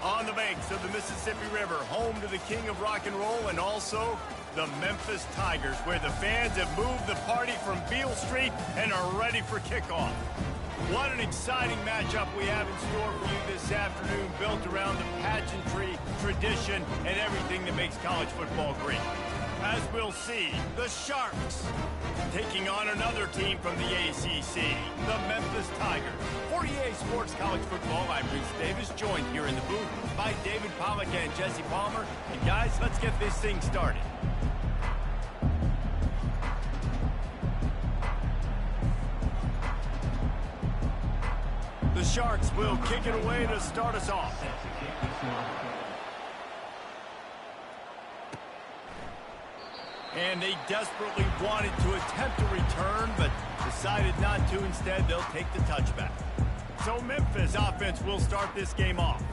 On the banks of the Mississippi River, home to the king of rock and roll and also the Memphis Tigers, where the fans have moved the party from Beale Street and are ready for kickoff. What an exciting matchup we have in store for you this afternoon, built around the pageantry, tradition, and everything that makes college football great. As we'll see, the Sharks taking on another team from the ACC, the Memphis Tigers. For EA Sports College Football, I'm Reese Davis, joined here in the booth by David Pollack and Jesse Palmer. And guys, let's get this thing started. The Sharks will kick it away to start us off. And they desperately wanted to attempt a return, but decided not to. Instead, they'll take the touchback. So Memphis offense will start this game off.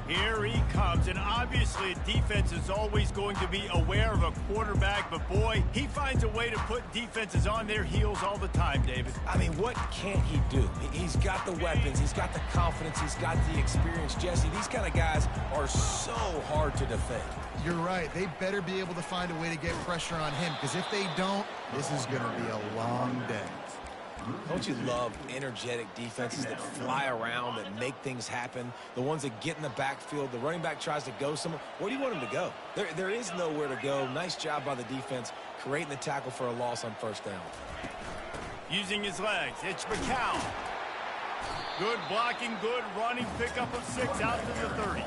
Here he comes, and obviously defense is always going to be aware of a quarterback, but boy, he finds a way to put defenses on their heels all the time, David. I mean, what can't he do? He's got the weapons, he's got the confidence, he's got the experience. Jesse, these kind of guys are so hard to defend. You're right. They better be able to find a way to get pressure on him, because if they don't, this is going to be a long day. Don't you love energetic defenses that fly around, that make things happen? The ones that get in the backfield, the running back tries to go somewhere. Where do you want him to go? There is nowhere to go. Nice job by the defense, creating the tackle for a loss on first down. Using his legs, it's McCown. Good blocking, good running, pickup of 6 out to the 30.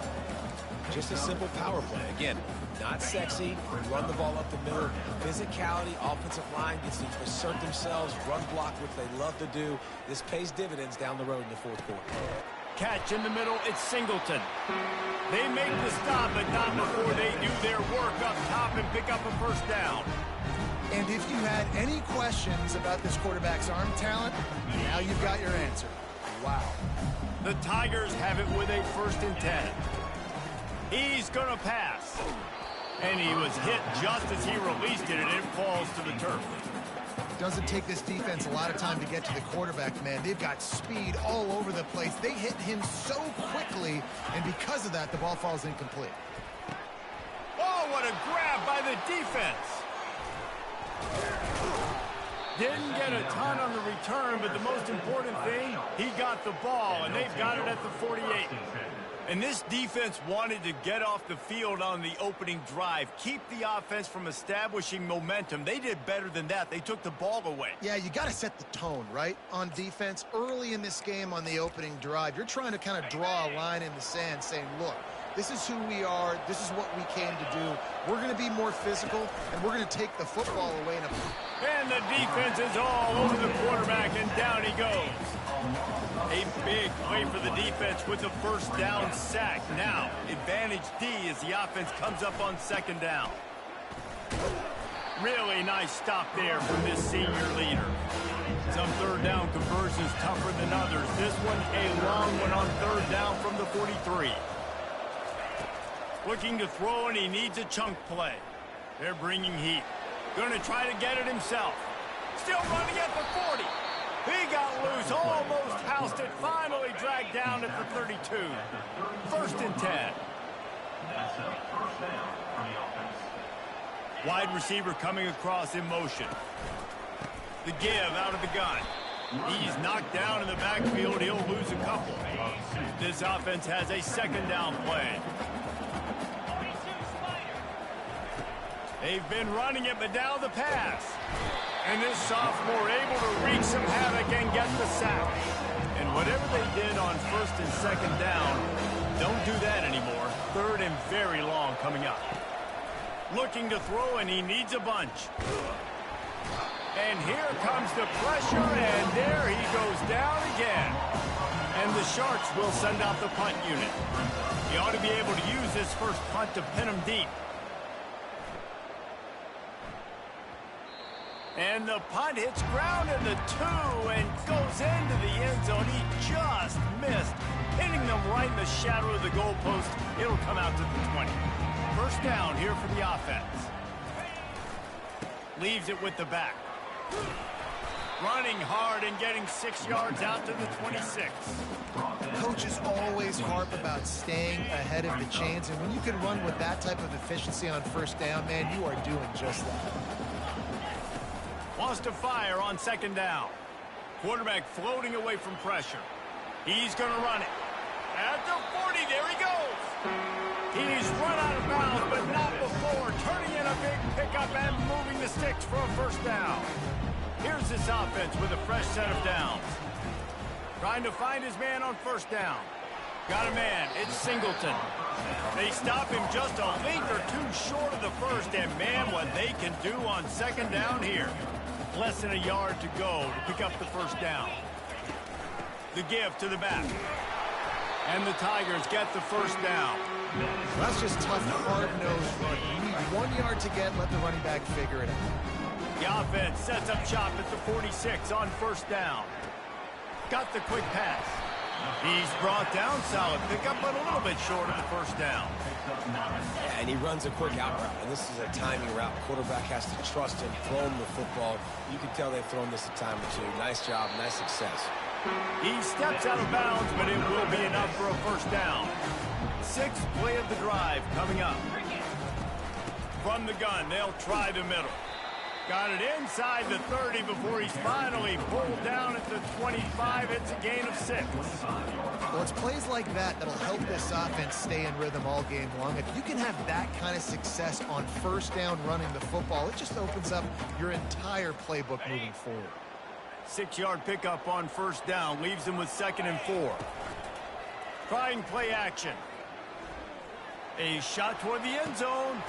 Just a simple power play. Again, not sexy. Run the ball up the middle. Physicality, offensive line gets to assert themselves, run block, which they love to do. This pays dividends down the road in the fourth quarter. Catch in the middle, it's Singleton. They make the stop, but not before they do their work up top and pick up a first down. And if you had any questions about this quarterback's arm talent, now you've got your answer. Wow. The Tigers have it with a 1st and 10. He's going to pass. And he was hit just as he released it, and it falls to the turf. Doesn't take this defense a lot of time to get to the quarterback, man. They've got speed all over the place. They hit him so quickly, and because of that, the ball falls incomplete. Oh, what a grab by the defense. Didn't get a ton on the return, but the most important thing, he got the ball, and they've got it at the 48. And this defense wanted to get off the field on the opening drive, keep the offense from establishing momentum. They did better than that. They took the ball away. Yeah, you got to set the tone, right, on defense. Early in this game on the opening drive, you're trying to kind of draw a line in the sand saying, look, this is who we are. This is what we came to do. We're going to be more physical, and we're going to take the football away. And the defense is all over the quarterback, and down he goes. A big play for the defense with the first down sack. Now, advantage D as the offense comes up on 2nd down. Really nice stop there from this senior leader. Some 3rd down conversions tougher than others. This one a long one on 3rd down from the 43. Looking to throw, and he needs a chunk play. They're bringing heat. Going to try to get it himself. Still running at the 40. He got loose, almost housed it, finally dragged down at the 32. 1st and 10. Wide receiver coming across in motion. The give out of the gun. He's knocked down in the backfield. He'll lose a couple. This offense has a 2nd down play. They've been running it, but now the pass. And this sophomore able to wreak some havoc and get the sack. And whatever they did on 1st and 2nd down, don't do that anymore. 3rd and very long coming up. Looking to throw, and he needs a bunch. And here comes the pressure, and there he goes down again. And the Sharks will send out the punt unit. He ought to be able to use this first punt to pin him deep. And the punt hits ground in the 2 and goes into the end zone. He just missed, hitting them right in the shadow of the goalpost. It'll come out to the 20. First down here for the offense. Leaves it with the back. Running hard and getting 6 yards out to the 26. Coaches always harp about staying ahead of the chains, and when you can run with that type of efficiency on first down, man, you are doing just that. Wants to fire on second down. Quarterback floating away from pressure. He's going to run it. At the 40, there he goes. He's run out of bounds, but not before. Turning in a big pickup and moving the sticks for a first down. Here's this offense with a fresh set of downs. Trying to find his man on first down. Got a man. It's Singleton. They stop him just a length or two short of the first, and man, what they can do on second down here. Less than a yard to go to pick up the first down. The give to the back. And the Tigers get the first down. That's just tough, hard-nosed run. You need 1 yard to get, let the running back figure it out. The offense sets up shop at the 46 on first down. Got the quick pass. He's brought down, solid pickup, but a little bit short of the first down. Yeah, and he runs a quick out route, and this is a timing route. Quarterback has to trust him, throw him the football. You can tell they've thrown this a time or two. Nice job, nice success. He steps out of bounds, but it will be enough for a first down. Sixth play of the drive coming up. From the gun, they'll try the middle. Got it inside the 30 before he's finally pulled down at the 25. It's a gain of 6. Well, it's plays like that that'll help this offense stay in rhythm all game long. If you can have that kind of success on first down running the football, it just opens up your entire playbook moving forward. 6-yard pickup on first down leaves him with 2nd and 4. Trying play action. A shot toward the end zone.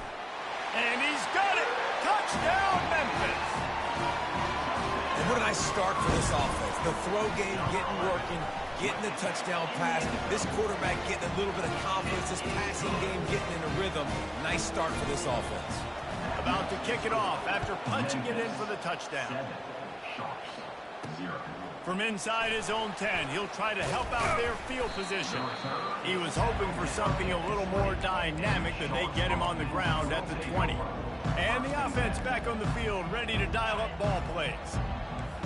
And he's got it. Touchdown, Memphis. And what a nice start for this offense. The throw game getting working, getting the touchdown pass. This quarterback getting a little bit of confidence. This passing game getting in a rhythm. Nice start for this offense. About to kick it off after punching it in for the touchdown. From inside his own 10, he'll try to help out their field position. He was hoping for something a little more dynamic, but they get him on the ground at the 20. And the offense back on the field, ready to dial up ball plays.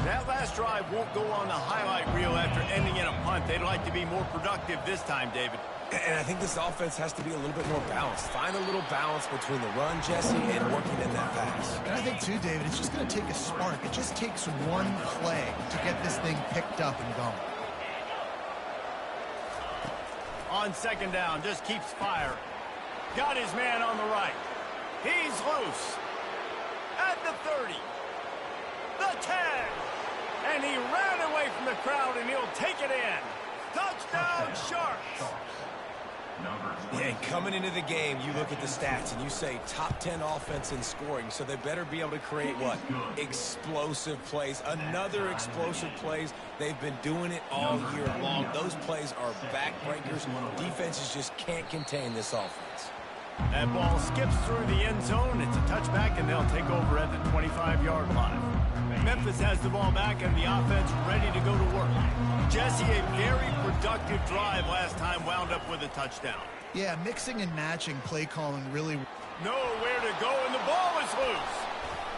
That last drive won't go on the highlight reel after ending in a punt. They'd like to be more productive this time, David. And I think this offense has to be a little bit more balanced. Find a little balance between the run, Jesse, and working in that pass. And I think, too, David, it's just going to take a spark. It just takes one play to get this thing picked up and going. On second down, just keeps firing. Got his man on the right. He's loose. At the 30. The 10. And he ran away from the crowd, and he'll take it in. Touchdown, Sharks. Yeah, and coming into the game, you look at the stats and you say top 10 offense in scoring, so they better be able to create what? Explosive plays. Another explosive plays. They've been doing it all year long. Those plays are backbreakers. Defenses just can't contain this offense. That ball skips through the end zone. It's a touchback, and they'll take over at the 25-yard line. Memphis has the ball back, and the offense ready to go to work. Jesse, a very productive drive last time wound up with a touchdown. Yeah, mixing and matching play calling really... Nowhere to go, and the ball is loose.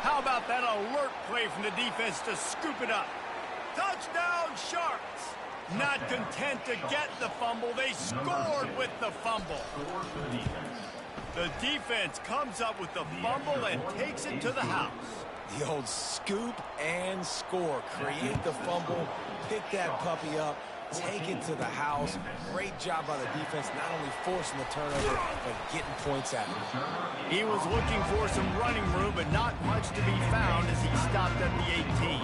How about that alert play from the defense to scoop it up? Touchdown, Sharks. Not content to get the fumble, they scored with the fumble. The defense comes up with the fumble and takes it to the house. The old scoop and score. Create the fumble, pick that puppy up, take it to the house. Great job by the defense, not only forcing the turnover, but getting points out of it. He was looking for some running room, but not much to be found as he stopped at the 18.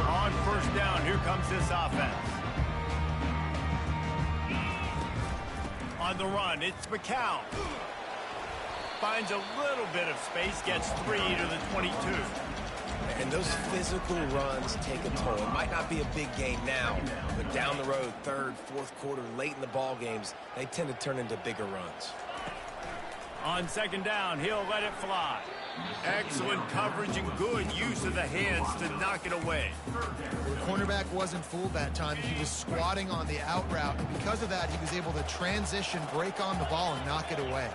On first down, here comes this offense. On the run, it's McCown. Finds a little bit of space, gets 3 to the 22. And those physical runs take a toll. It might not be a big game now, but down the road, third, fourth quarter, late in the ball games, they tend to turn into bigger runs. On second down, he'll let it fly. Excellent coverage and good use of the hands to knock it away. The cornerback wasn't fooled that time. He was squatting on the out route, and because of that, he was able to transition, break on the ball, and knock it away.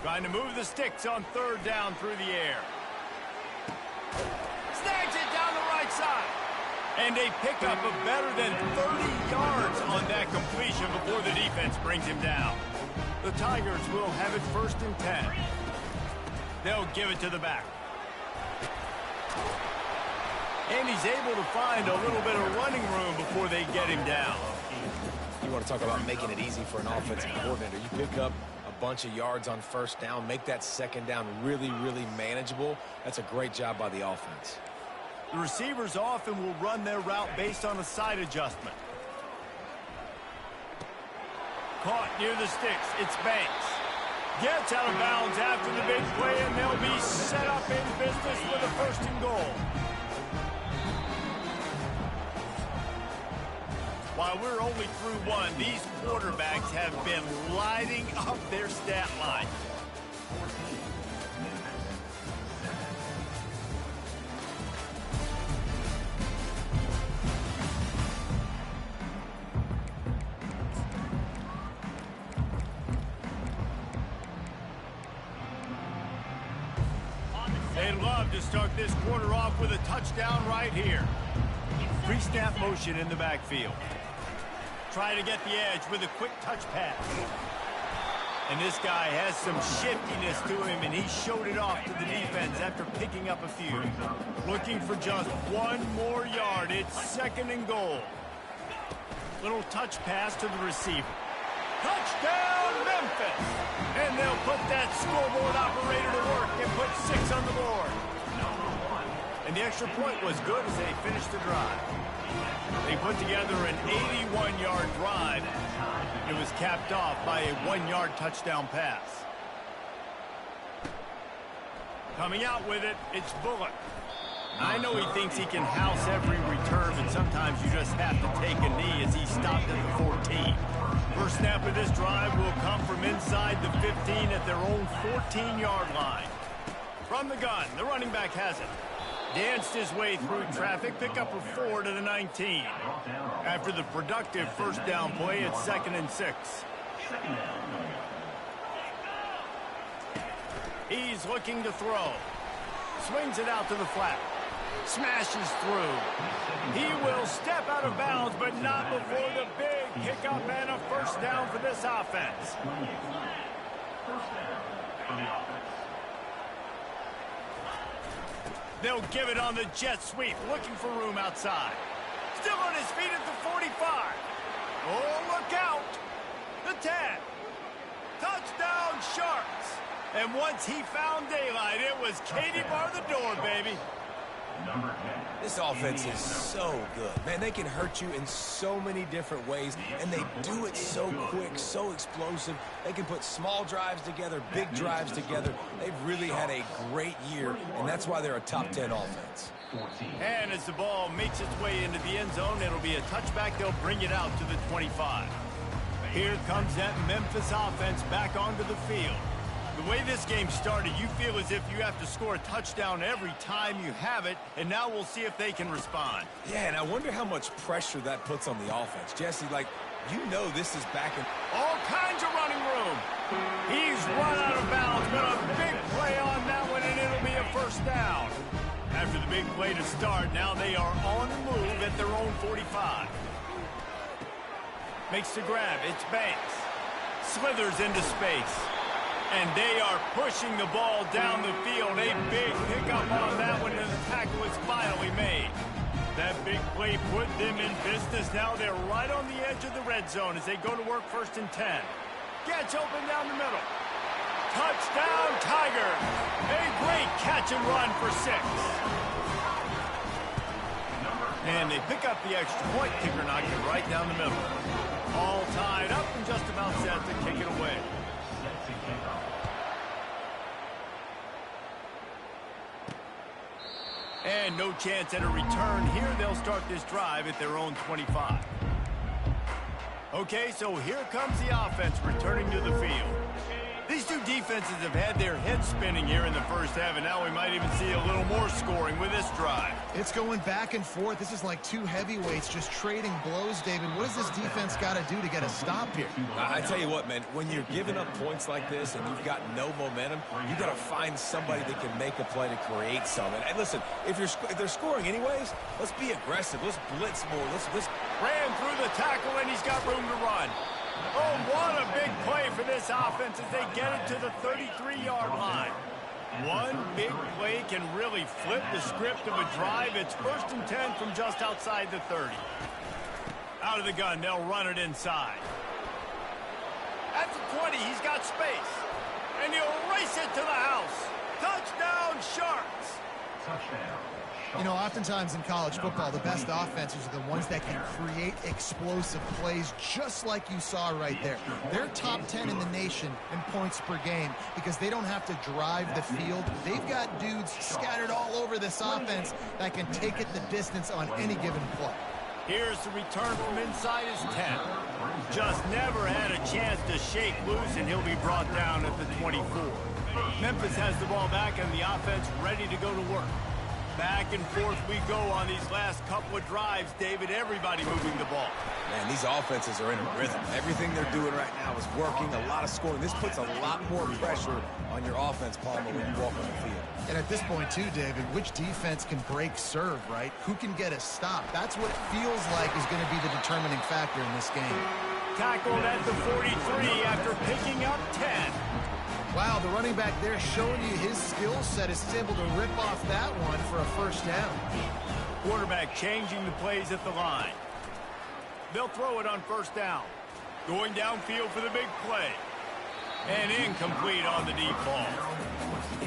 Trying to move the sticks on third down through the air. Snags it down the right side. And they pick up a better than 30 yards on that completion before the defense brings him down. The Tigers will have it 1st and 10. They'll give it to the back. And he's able to find a little bit of running room before they get him down. You want to talk about making it easy for an offensive coordinator. You pick up a bunch of yards on 1st down, make that 2nd down really, really manageable. That's a great job by the offense. The receivers often will run their route based on a side adjustment. Caught near the sticks. It's Banks. Gets out of bounds after the big play, and they'll be set up in business with a 1st and goal. While we're only through one, these quarterbacks have been lighting up their stat line. They'd love to start this quarter off with a touchdown right here. Pre-snap motion in the backfield. Try to get the edge with a quick touch pass. And this guy has some shiftiness to him, and he showed it off to the defense after picking up a few. Looking for just 1 more yard. It's 2nd and goal. Little touch pass to the receiver. Touchdown, Memphis! And they'll put that scoreboard operator to work and put 6 on the board. And the extra point was good as they finished the drive. They put together an 81-yard drive. It was capped off by a 1-yard touchdown pass. Coming out with it, it's Bullock. I know he thinks he can house every return, but sometimes you just have to take a knee as he stopped at the 14. First snap of this drive will come from inside the 15 at their own 14-yard line. From the gun, the running back has it. Danced his way through traffic, pick up a 4 to the 19. After the productive 1st down play, it's 2nd and 6. He's looking to throw. Swings it out to the flat. Smashes through. He will step out of bounds, but not before the big pickup and a 1st down for this offense. They'll give it on the jet sweep, looking for room outside. Still on his feet at the 45. Oh, look out. The 10. Touchdown, Sharks. And once he found daylight, it was Katie bar the door, baby. This offense is so good. Man, they can hurt you in so many different ways, and they do it so quick, so explosive. They can put small drives together, big drives together. They've really had a great year, and that's why they're a top 10 offense. And as the ball makes its way into the end zone, it'll be a touchback. They'll bring it out to the 25. Here comes that Memphis offense back onto the field. The way this game started, you feel as if you have to score a touchdown every time you have it, and now we'll see if they can respond. Yeah, and I wonder how much pressure that puts on the offense. Jesse, like, you know this is back in... All kinds of running room. He's run out of bounds, but a big play on that one, and it'll be a 1st down. After the big play to start, now they are on the move at their own 45. Makes the grab. It's Banks. Slithers into space. And they are pushing the ball down the field. A big pickup on that one, and the tackle is finally made. That big play put them in business. Now they're right on the edge of the red zone as they go to work 1st and 10. Gets open down the middle. Touchdown, Tigers. A great catch and run for 6. And they pick up the extra point. Kicker knocked it right down the middle. All tied up and just about set to kick it away. And no chance at a return here. They'll start this drive at their own 25. Okay, so here comes the offense returning to the field. These two defenses have had their heads spinning here in the first half, and now we might even see a little more scoring with this drive. It's going back and forth. This is like two heavyweights just trading blows, David. What does this defense got to do to get a stop here? I tell you what, man, when you're giving up points like this and you've got no momentum, you got to find somebody that can make a play to create something. And listen, if they're scoring anyways, let's be aggressive. Let's blitz more. Let's ran through the tackle, and he's got room to run. Oh, what a big play for this offense as they get it to the 33-yard line. One big play can really flip the script of a drive. It's 1st and 10 from just outside the 30. Out of the gun, they'll run it inside. At the 20, he's got space. And he'll race it to the house. Touchdown, Sharks! Touchdown. You know, oftentimes in college football, the best offenses are the ones that can create explosive plays just like you saw right there. They're top 10 in the nation in points per game because they don't have to drive the field. They've got dudes scattered all over this offense that can take it the distance on any given play. Here's the return from inside his 10. Just never had a chance to shake loose, and he'll be brought down at the 24. Memphis has the ball back and the offense ready to go to work. Back and forth we go on these last couple of drives, David. Everybody moving the ball. Man, these offenses are in a rhythm. Everything they're doing right now is working. A lot of scoring. This puts a lot more pressure on your offense, Palmer, when you walk on the field. And at this point, too, David, which defense can break serve, right? Who can get a stop? That's what it feels like is going to be the determining factor in this game. Tackled at the 43 after picking up 10. Wow, the running back there showing you his skill set is able to rip off that one for a first down. Quarterback changing the plays at the line. They'll throw it on first down. Going downfield for the big play. And incomplete on the deep ball.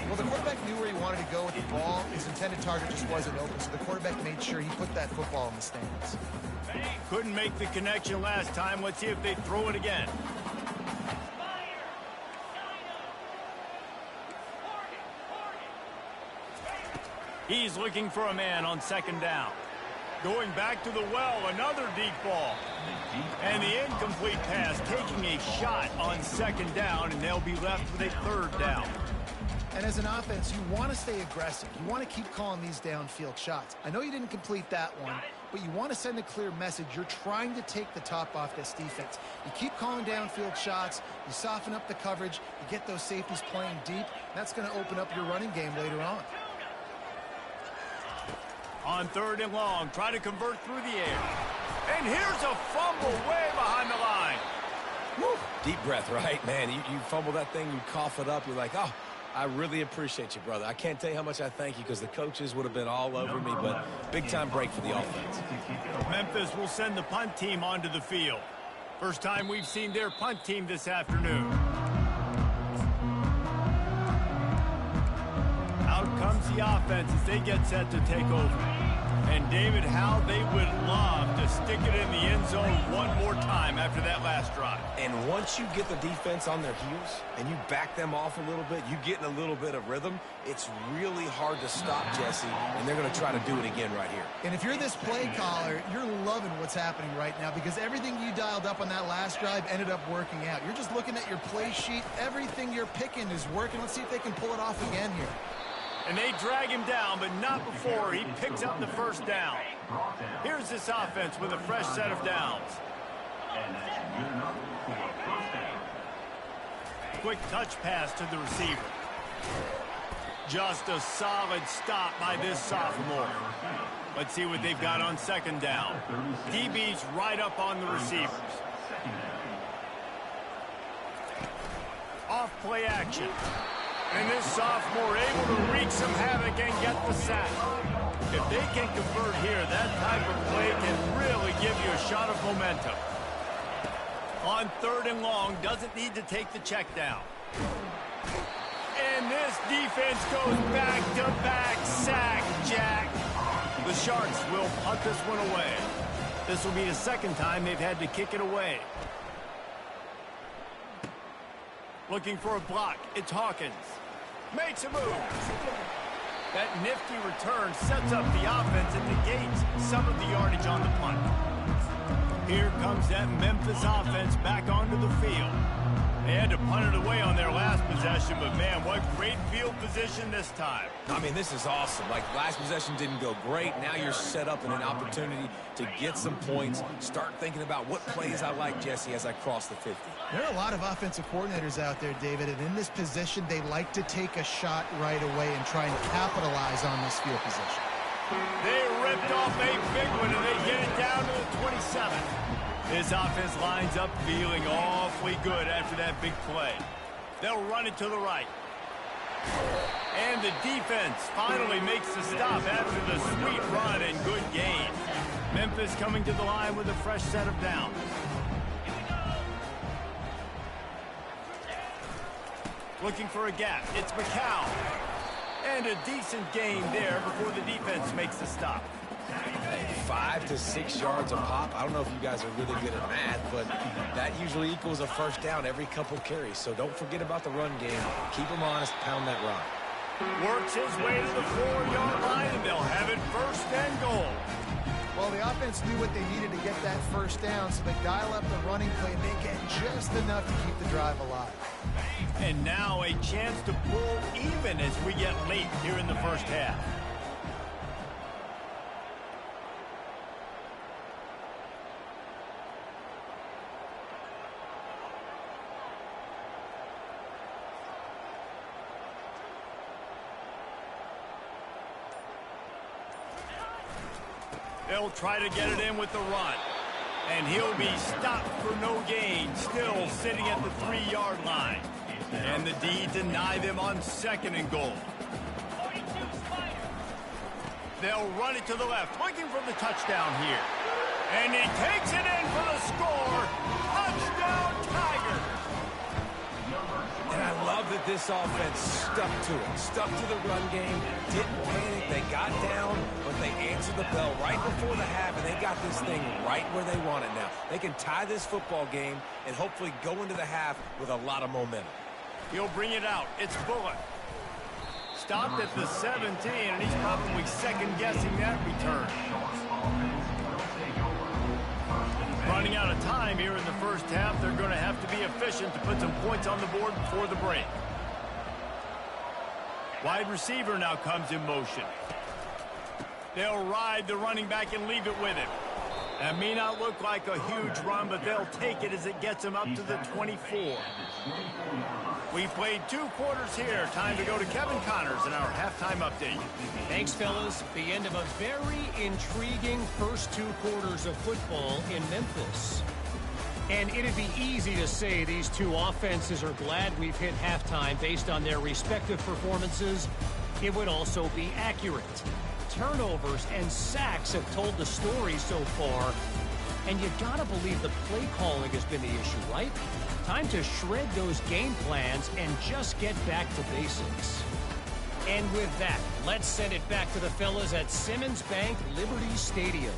Well, the quarterback knew where he wanted to go with the ball. His intended target just wasn't open, so the quarterback made sure he put that football in the stands. Couldn't make the connection last time. Let's see if they throw it again. He's looking for a man on second down. Going back to the well, another deep ball. And the incomplete pass taking a shot on second down, and they'll be left with a third down. And as an offense, you want to stay aggressive. You want to keep calling these downfield shots. I know you didn't complete that one, but you want to send a clear message. You're trying to take the top off this defense. You keep calling downfield shots. You soften up the coverage. You get those safeties playing deep. That's going to open up your running game later on. On third and long, try to convert through the air. And here's a fumble way behind the line. Woo. Deep breath, right? Man, you fumble that thing, you cough it up, you're like, oh, I really appreciate you, brother. I can't tell you how much I thank you because the coaches would have been all over me, but big-time break for the offense. Memphis will send the punt team onto the field. First time we've seen their punt team this afternoon. Out comes the offense as they get set to take over. And David, how they would love to stick it in the end zone one more time after that last drive. And once you get the defense on their heels and you back them off a little bit, you get in a little bit of rhythm, it's really hard to stop, Jesse, and they're going to try to do it again right here. And if you're this play caller, you're loving what's happening right now because everything you dialed up on that last drive ended up working out. You're just looking at your play sheet. Everything you're picking is working. Let's see if they can pull it off again here. And they drag him down, but not before he picks up the first down. Here's this offense with a fresh set of downs. Quick touch pass to the receiver. Just a solid stop by this sophomore. Let's see what they've got on second down. DB's right up on the receivers. Off play action. And this sophomore able to wreak some havoc and get the sack. If they can convert here, that type of play can really give you a shot of momentum. On third and long, doesn't need to take the check down. And this defense goes back-to-back sack, Jack. The Sharks will punt this one away. This will be the second time they've had to kick it away. Looking for a block. It's Hawkins. Makes a move. That nifty return sets up the offense and negates some of the yardage on the punt. Here comes that Memphis offense back onto the field. They had to punt it away on their last possession, but man, what great field position this time. I mean, this is awesome. Like, last possession didn't go great. Now you're set up in an opportunity to get some points. Start thinking about what plays I like, Jesse, as I cross the 50. There are a lot of offensive coordinators out there, David, and in this position, they like to take a shot right away and try and capitalize on this field position. They ripped off a big one, and they get it down to the 27. This offense lines up feeling awfully good after that big play. They'll run it to the right. And the defense finally makes the stop after the sweet run and good gain. Memphis coming to the line with a fresh set of downs. Looking for a gap. It's McCow. And a decent gain there before the defense makes the stop. 5 to 6 yards a pop. I don't know if you guys are really good at math, but that usually equals a first down every couple carries. So don't forget about the run game. Keep them honest. Pound that rock. Works his way to the 4-yard line, and they'll have it first and goal. Well, the offense knew what they needed to get that first down, so they dial up the running play and they get just enough to keep the drive alive. And now a chance to pull even as we get late here in the first half. They'll try to get it in with the run. And he'll be stopped for no gain, still sitting at the 3-yard line. And the D deny them on 2nd and goal. They'll run it to the left, looking for the touchdown here. And he takes it in for the score. Touchdown, Tigers! And I love that this offense stuck to it. Stuck to the run game. Didn't panic. They got down, but they answered the bell right before the half, and they got this thing right where they want it now. They can tie this football game and hopefully go into the half with a lot of momentum. He'll bring it out. It's Bullock. Stopped at the 17, and he's probably second-guessing that return. Running out of time here in the first half. They're going to have to be efficient to put some points on the board before the break. Wide receiver now comes in motion. They'll ride the running back and leave it with him. That may not look like a huge run, but they'll take it as it gets them up to the 24. We played 2 quarters here. Time to go to Kevin Connors in our halftime update. Thanks, fellas. The end of a very intriguing first 2 quarters of football in Memphis. And it'd be easy to say these 2 offenses are glad we've hit halftime based on their respective performances. It would also be accurate. Turnovers and sacks have told the story so far. And you gotta believe the play calling has been the issue, right? Time to shred those game plans and just get back to basics. And with that, let's send it back to the fellas at Simmons Bank Liberty Stadium.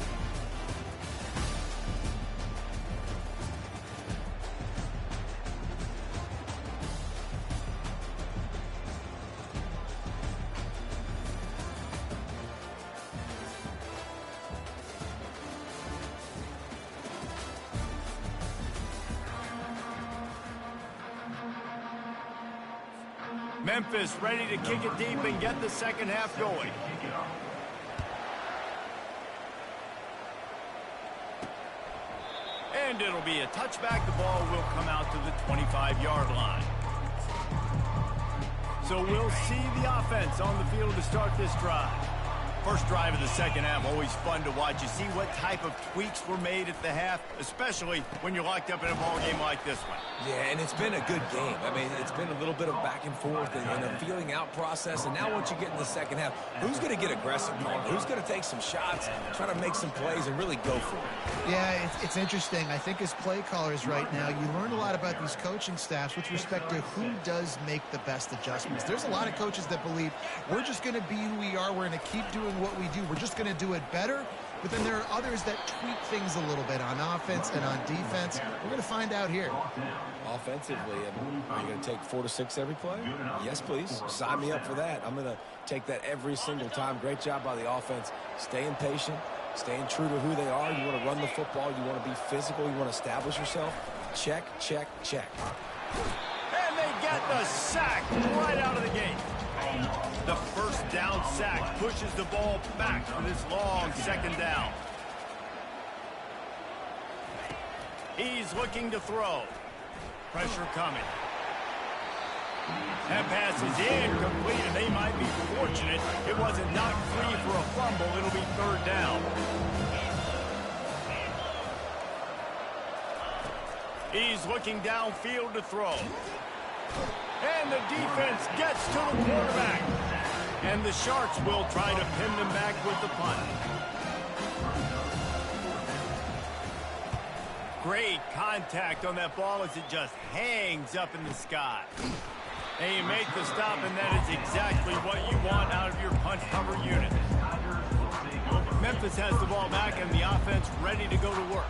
Memphis ready to kick it deep and get the second half going. And it'll be a touchback. The ball will come out to the 25-yard line. So we'll see the offense on the field to start this drive. First drive of the second half, always fun to watch. You see what type of tweaks were made at the half, especially when you're locked up in a ball game like this one. Yeah, and it's been a good game. I mean, it's been a little bit of back and forth and a feeling out process. And now once you get in the second half, who's going to get aggressive, Colin? Who's going to take some shots, try to make some plays, and really go for it? Yeah, it's interesting. I think as play callers right now, you learn a lot about these coaching staffs with respect to who does make the best adjustments. There's a lot of coaches that believe we're just going to be who we are. We're going to keep doing what we do. We're just going to do it better. But then there are others that tweak things a little bit on offense and on defense. We're going to find out here. Offensively, are you going to take 4 to 6 every play? Yes, please. Sign me up for that. I'm going to take that every single time. Great job by the offense. Staying patient, staying true to who they are. You want to run the football. You want to be physical. You want to establish yourself. Check, check, check. And they get the sack right out of the gate. The first down sack pushes the ball back for this long second down. He's looking to throw. Pressure coming. That pass is incomplete, and they might be fortunate it wasn't knocked free for a fumble. It'll be third down. He's looking downfield to throw. And the defense gets to the quarterback. And the Sharks will try to pin them back with the punt. Great contact on that ball as it just hangs up in the sky. And you make the stop, and that is exactly what you want out of your punt cover unit. Memphis has the ball back and the offense ready to go to work.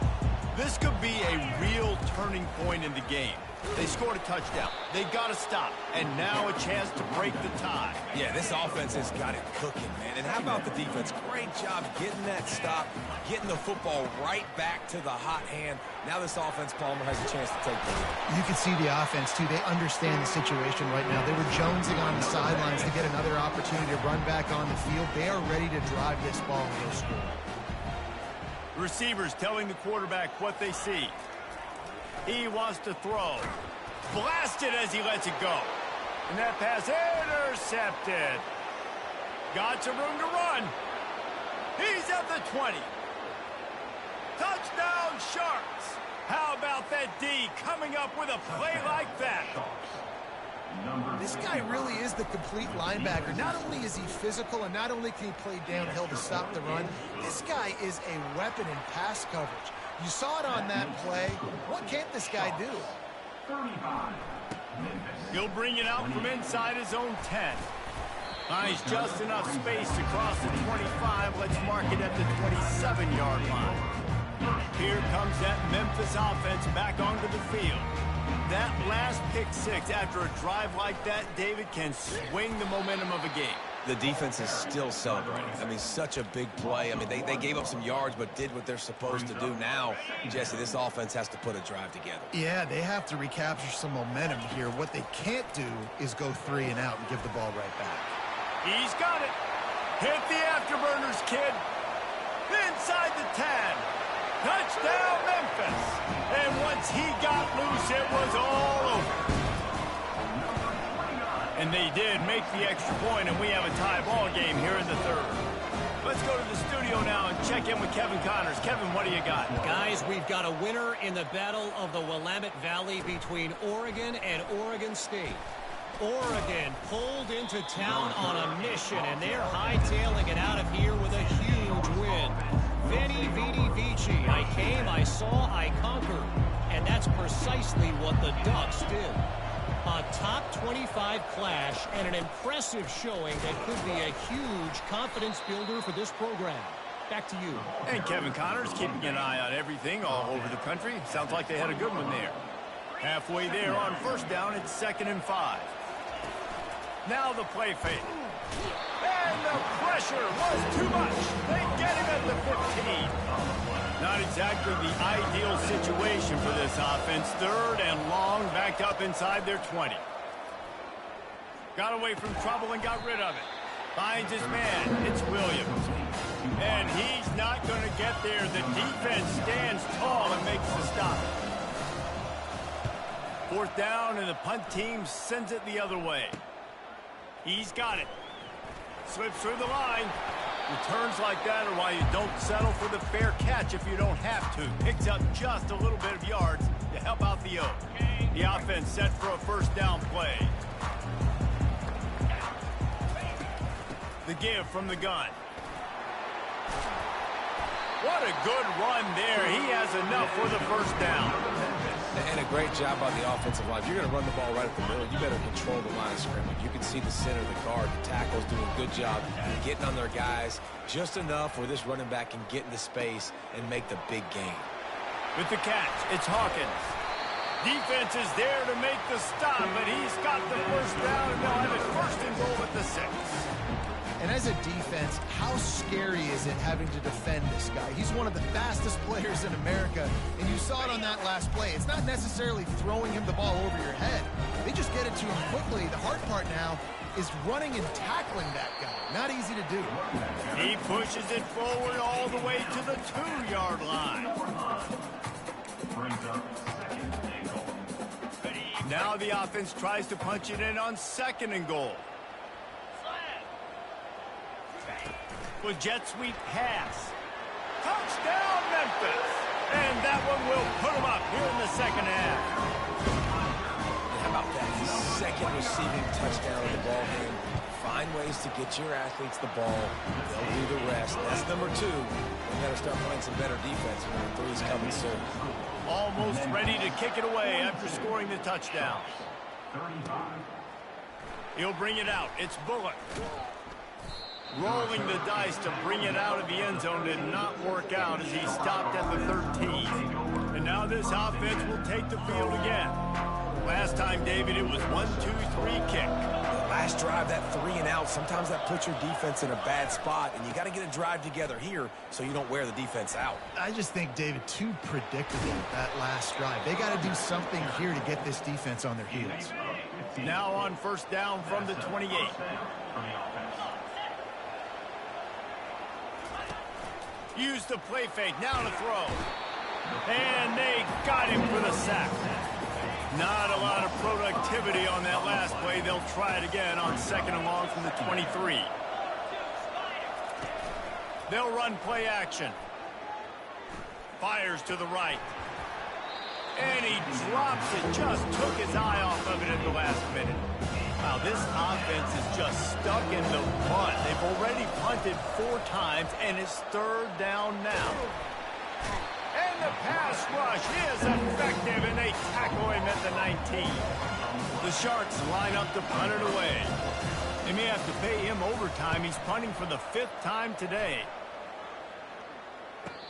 This could be a real turning point in the game. They scored a touchdown. They got to stop. And now a chance to break the tie. Yeah, this offense has got it cooking, man. And how about the defense? Great job getting that stop, getting the football right back to the hot hand. Now this offense, Palmer, has a chance to take the lead. You can see the offense, too. They understand the situation right now. They were jonesing on the sidelines to get another opportunity to run back on the field. They are ready to drive this ball and go score. Receivers telling the quarterback what they see. He wants to throw. Blasted as he lets it go. And that pass intercepted. Got some room to run. He's at the 20. Touchdown, Sharks. How about that D coming up with a play like that? This guy really is the complete linebacker. Not only is he physical and not only can he play downhill to stop the run, this guy is a weapon in pass coverage. You saw it on that play. What can't this guy do? He'll bring it out from inside his own 10. Finds just enough space to cross the 25. Let's mark it at the 27-yard line. Here comes that Memphis offense back onto the field. That last pick six after a drive like that, David, can swing the momentum of a game. The defense is still celebrating. I mean, such a big play. I mean, they gave up some yards but did what they're supposed to do. Now, Jesse, this offense has to put a drive together. Yeah, they have to recapture some momentum here. What they can't do is go 3 and out and give the ball right back. He's got it. Hit the afterburners, kid. Inside the 10. Touchdown, Memphis. And once he got loose, it was all over. And they did make the extra point, and we have a tie ball game here in the third. Let's go to the studio now and check in with Kevin Connors. Kevin, what do you got? Guys, we've got a winner in the battle of the Willamette Valley between Oregon and Oregon State. Oregon pulled into town on a mission, and they're hightailing it out of here with a huge win. Veni, vidi, vici. I came, I saw, I conquered. And that's precisely what the Ducks did. A top 25 clash and an impressive showing that could be a huge confidence builder for this program. Back to you. And Kevin Connors keeping an eye on everything all over the country. Sounds like they had a good one there. Halfway there on first down, it's 2nd and 5. Now the play fake. And the pressure was too much. They get him at the 15. Not exactly the ideal situation for this offense. 3rd and long, backed up inside their 20. Got away from trouble and got rid of it. Finds his man. It's Williams. And he's not going to get there. The defense stands tall and makes the stop. 4th down, and the punt team sends it the other way. He's got it. Slips through the line. Returns like that are why you don't settle for the fair catch if you don't have to. Picks up just a little bit of yards to help out the Oak. The offense set for a first down play. The give from the gun. What a good run there. He has enough for the first down. And a great job by the offensive line. If you're going to run the ball right up the middle, you better control the line of scrimmage. You can see the center of the guard, the tackles doing a good job getting on their guys just enough where this running back can get into space and make the big game. With the catch, it's Hawkins. Defense is there to make the stop, but he's got the first down, and they'll have it 1st and goal at the 6. And as a defense, how scary is it having to defend this guy? He's one of the fastest players in America, and you saw it on that last play. It's not necessarily throwing him the ball over your head. They just get it to him quickly. The hard part now is running and tackling that guy. Not easy to do. He pushes it forward all the way to the 2-yard line. Now the offense tries to punch it in on 2nd and goal. With jet sweep pass. Touchdown, Memphis! And that one will put them up here in the second half. How about that second receiving touchdown in the ball game? Find ways to get your athletes the ball. They'll do the rest. That's number 2. We got to start playing some better defense when the 3's coming soon. Almost ready to kick it away after scoring the touchdown. He'll bring it out. It's Bullock. Rolling the dice to bring it out of the end zone did not work out as he stopped at the 13. And now this offense will take the field again. Last time, David, it was 1-2-3 kick. Last drive, that 3 and out, sometimes that puts your defense in a bad spot, and you got to get a drive together here so you don't wear the defense out. I just think, David, too predictable that last drive. They got to do something here to get this defense on their heels. Now on 1st down from the 28. Use the play fake, now to throw. And they got him for the sack. Not a lot of productivity on that last play. They'll try it again on 2nd and long from the 23. They'll run play action. Fires to the right. And he drops it. Just took his eye off of it at the last minute. Wow, this offense is just stuck in the mud. They've already punted 4 times, and it's 3rd down now. And the pass rush is effective, and they tackle him at the 19. The Sharks line up to punt it away. They may have to pay him overtime. He's punting for the 5th time today.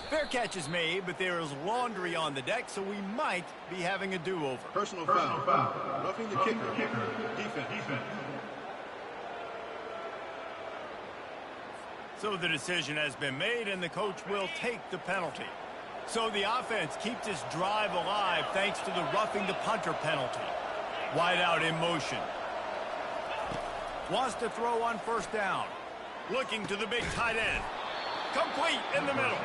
Fair catch is made, but there is laundry on the deck, so we might be having a do-over. Personal foul. Roughing the kicker. Defense. So the decision has been made, and the coach will take the penalty. So the offense keeps its drive alive thanks to the roughing the punter penalty. Wide out in motion. Wants to throw on 1st down. Looking to the big tight end. Complete in the middle.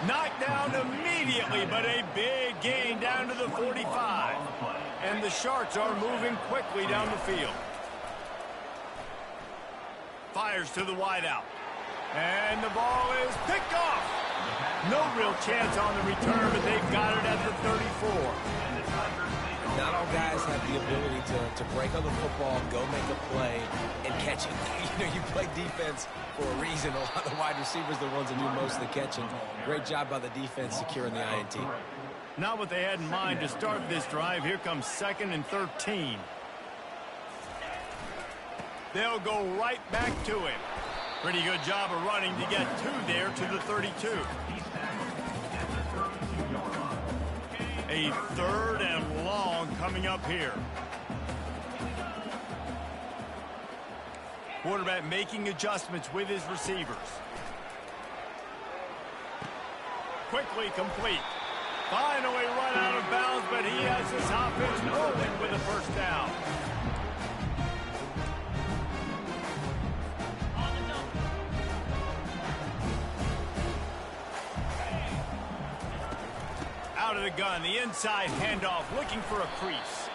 Knocked down immediately, but a big gain down to the 45. And the Sharks are moving quickly down the field. Fires to the wideout. And the ball is picked off. No real chance on the return, but they've got it at the 34. Not all guys have the ability to break on the football, go make a play, and catch it. You play defense for a reason. A lot of the wide receivers are the ones that do most of the catching. Great job by the defense securing the INT. Not what they had in mind to start this drive. Here comes 2nd and 13. They'll go right back to him. Pretty good job of running to get 2 there to the 32. A 3rd and long coming up here. Quarterback making adjustments with his receivers. Quickly complete. Finally run out of bounds, but he has his offense rolling with a 1st down. Out of the gun, the inside handoff, looking for a crease.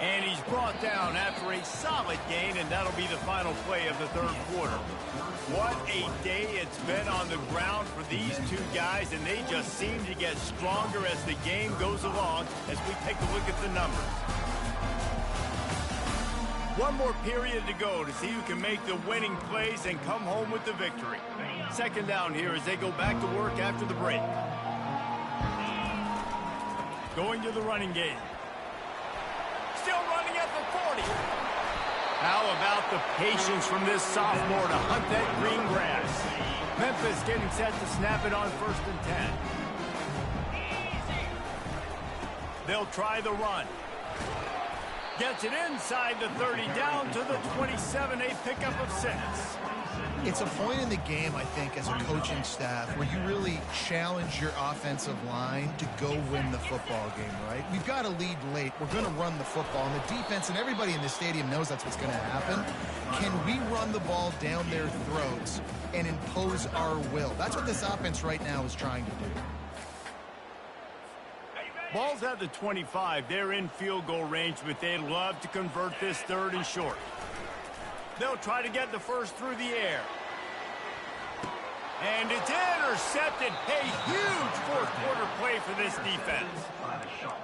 And he's brought down after a solid gain, and that'll be the final play of the 3rd quarter. What a day it's been on the ground for these 2 guys, and they just seem to get stronger as the game goes along as we take a look at the numbers. One more period to go to see who can make the winning plays and come home with the victory. 2nd down here as they go back to work after the break. Going to the running game. Still running at the 40. How about the patience from this sophomore to hunt that green grass? Memphis getting set to snap it on 1st and 10. They'll try the run. Gets it inside the 30, down to the 27, a pickup of 6. It's a point in the game, I think, as a coaching staff where you really challenge your offensive line to go win the football game, right? We've got to lead late. We're going to run the football. And the defense and everybody in the stadium knows that's what's going to happen. Can we run the ball down their throats and impose our will? That's what this offense right now is trying to do. Ball's at the 25. They're in field goal range, but they'd love to convert this 3rd and short. They'll try to get the first through the air. And it's intercepted. A huge fourth-quarter play for this defense.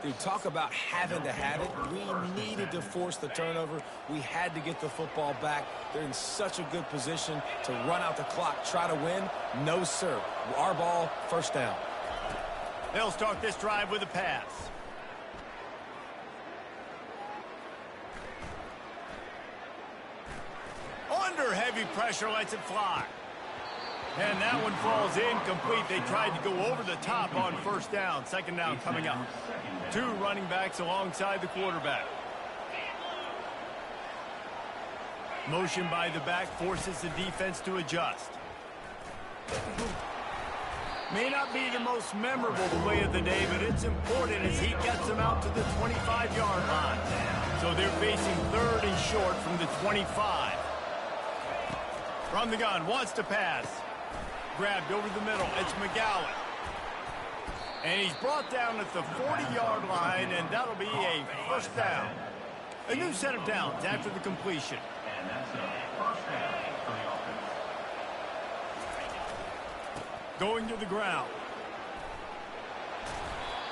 Dude, talk about having to have it. We needed to force the turnover. We had to get the football back. They're in such a good position to run out the clock, try to win. No, sir. Our ball, first down. They'll start this drive with a pass. Under heavy pressure, lets it fly. And that one falls incomplete. They tried to go over the top on first down. Second down coming up. 2 running backs alongside the quarterback. Motion by the back forces the defense to adjust. May not be the most memorable play of the day, but it's important as he gets them out to the 25-yard line. So they're facing 3rd and short from the 25. From the gun, wants to pass. Grabbed over the middle. It's McGowan. And he's brought down at the 40-yard line, and that'll be a first down. A new set of downs after the completion. And that's a first down for the offense. Going to the ground.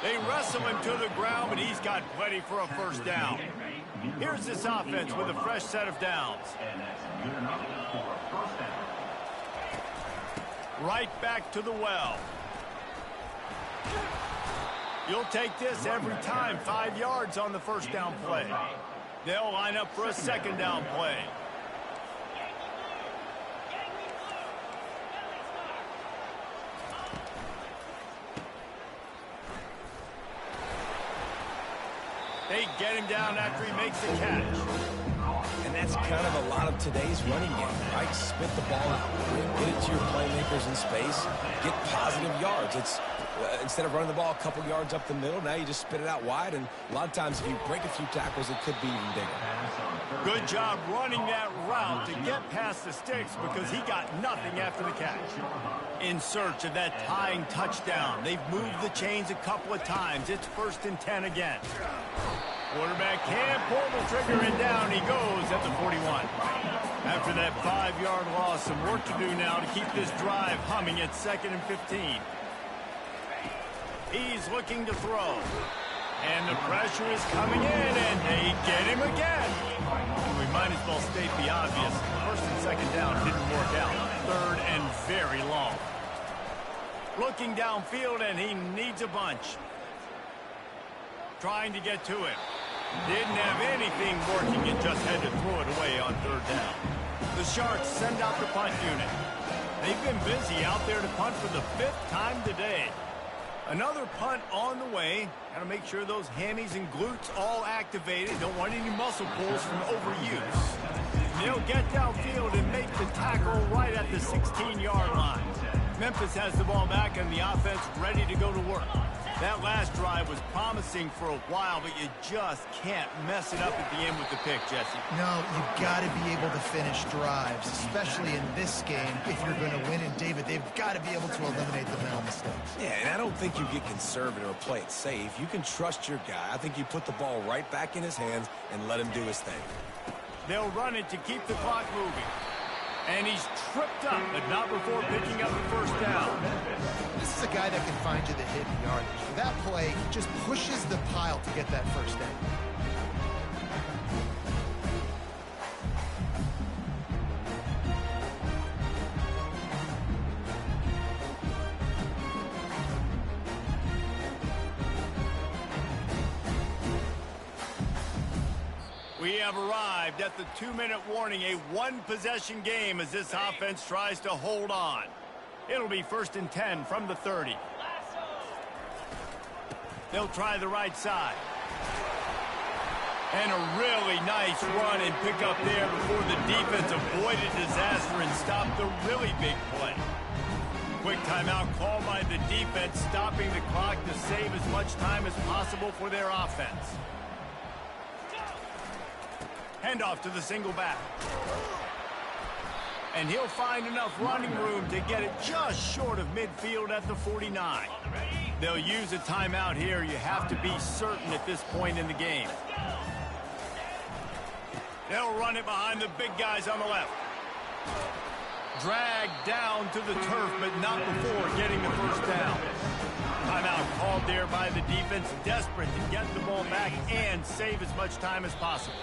They wrestle him to the ground, but he's got plenty for a first down. Here's this offense with a fresh set of downs. And that's good enough for a first down. Right back to the well. You'll take this every time. 5 yards on the first down play. They'll line up for a second down play. They get him down after he makes the catch. And that's kind of a lot of today's running game, right? Spit the ball out, get it to your playmakers in space, get positive yards. It's instead of running the ball a couple yards up the middle, now you just spit it out wide, and a lot of times if you break a few tackles, it could be even bigger. Good job running that route to get past the sticks because he got nothing after the catch. In search of that tying touchdown. They've moved the chains a couple of times. It's 1st and 10 again. Quarterback can't pull the trigger, and down he goes at the 41. After that 5-yard loss, some work to do now to keep this drive humming at 2nd and 15. He's looking to throw. And the pressure is coming in, and they get him again. We might as well state the obvious. 1st and 2nd down didn't work out. 3rd and very long. Looking downfield, and he needs a bunch. Trying to get to him. Didn't have anything working and just had to throw it away on 3rd down. The Sharks send out the punt unit. They've been busy out there to punt for the 5th time today. Another punt on the way. Got to make sure those hammies and glutes all activated. Don't want any muscle pulls from overuse. They'll get downfield and make the tackle right at the 16-yard line. Memphis has the ball back and the offense ready to go to work. That last drive was promising for a while, but you just can't mess it up at the end with the pick, Jesse. No, you've got to be able to finish drives, especially in this game. If you're going to win, and David, they've got to be able to eliminate the mental mistakes. Yeah, and I don't think you get conservative or play it safe. You can trust your guy. I think you put the ball right back in his hands and let him do his thing. They'll run it to keep the clock moving. And he's tripped up, but not before picking up the first down. This is a guy that can find you the hidden yardage. For that play, he just pushes the pile to get that first down. We have arrived at the 2-minute warning, a one-possession game as this offense tries to hold on. It'll be 1st and 10 from the 30. They'll try the right side. And a really nice run and pick up there before the defense avoided disaster and stopped the really big play. Quick timeout called by the defense, stopping the clock to save as much time as possible for their offense. Handoff to the single back. And he'll find enough running room to get it just short of midfield at the 49. They'll use a timeout here. You have to be certain at this point in the game. They'll run it behind the big guys on the left. Dragged down to the turf, but not before getting the first down. Timeout called there by the defense, desperate to get the ball back and save as much time as possible.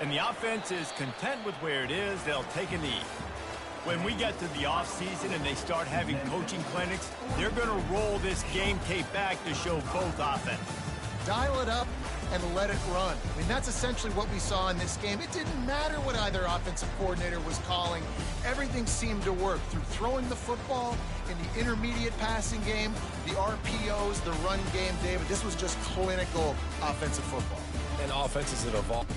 And the offense is content with where it is. They'll take a knee. When we get to the offseason and they start having coaching clinics, they're going to roll this game tape back to show both offense. Dial it up and let it run. I mean, that's essentially what we saw in this game. It didn't matter what either offensive coordinator was calling. Everything seemed to work through throwing the football, in the intermediate passing game, the RPOs, the run game, David. This was just clinical offensive football. And offenses that evolve.